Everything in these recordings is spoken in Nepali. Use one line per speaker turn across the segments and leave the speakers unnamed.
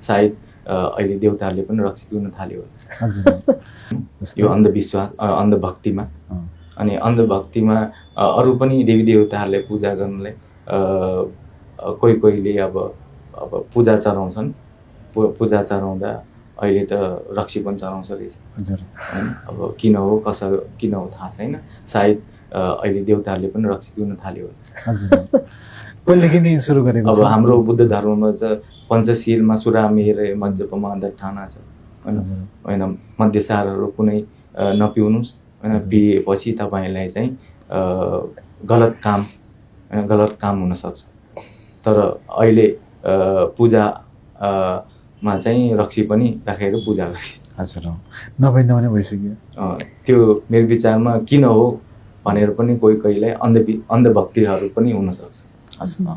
सायद अहिले देउताहरूले पनि रक्सी पिउन थाल्यो होला।
हजुर
यो अन्धविश्वास अन्धभक्तिमा। अनि अन्धभक्तिमा अरू पनि देवी देवताहरूलाई पूजा गर्नलाई कोहीले अब पूजा चढाउँछन्। पूजा चढाउँदा अहिले त रक्सी पनि चढाउँछ रहेछ हैन। अब किन हो थाहा छैन। सायद अहिले देउताहरूले पनि रक्सी पिउन थाल्यो होला।
हजुर कहिलेदेखि नै सुरु गरेको
अब हाम्रो बुद्ध धर्ममा चाहिँ पञ्चशीलमा सुरामेर मद्यपमा दत्ताना छ हैन। मद्यसारहरू कुनै नपिउनुस् हैन। पिएपछि तपाईलाई चाहिँ गलत काम हुन सक्छ। तर अहिले पूजा मा चाहिँ रक्सी पनि राखेर पूजा गर्छ।
हजुर नभइन्दा पनि भइसक्यो।
त्यो मेरो विचारमा किन हो भनेर पनि कोहीलाई अन्धभक्तिहरू पनि हुन सक्छ।
हजुर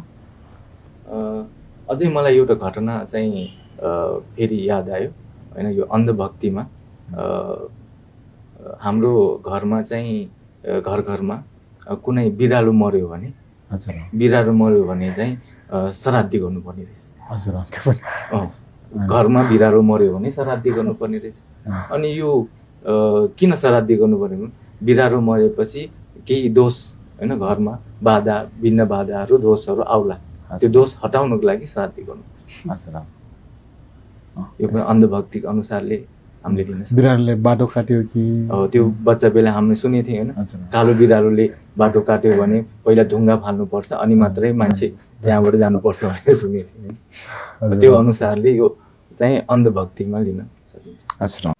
अझै मलाई एउटा घटना चाहिँ फेरि याद आयो हैन। यो अन्धभक्तिमा हाम्रो घरमा चाहिँ घरमा कुनै बिरालो मर्यो भने चाहिँ श्राद्ध गर्नुपर्ने रहेछ।
हजुर
घरमा बिरालो मर्यो भने श्राद्ध गर्नुपर्ने रहेछ। अनि यो किन श्राद्ध गर्नुपर्ने भने बिरालो मरेपछि केही दोष हैन घरमा भिन्न बाधाहरू दोषहरू आउला। त्यो दोष हटाउनको लागि श्राद्ध गर्नुपर्छ। यो पनि अन्धभक्तिको अनुसारले हामीले लिन सक्छौँ।
बिरालोले बाटो काट्यो कि
त्यो बच्चा बेला हामीले सुनेको थियौँ हैन। कालो बिरालोले बाटो काट्यो भने पहिला ढुङ्गा फाल्नुपर्छ अनि मात्रै मान्छे त्यहाँबाट जानुपर्छ भनेर सुनेको थियौँ। त्यो अनुसारले यो चाहिँ अन्धभक्तिमा लिन सकिन्छ।
हजुर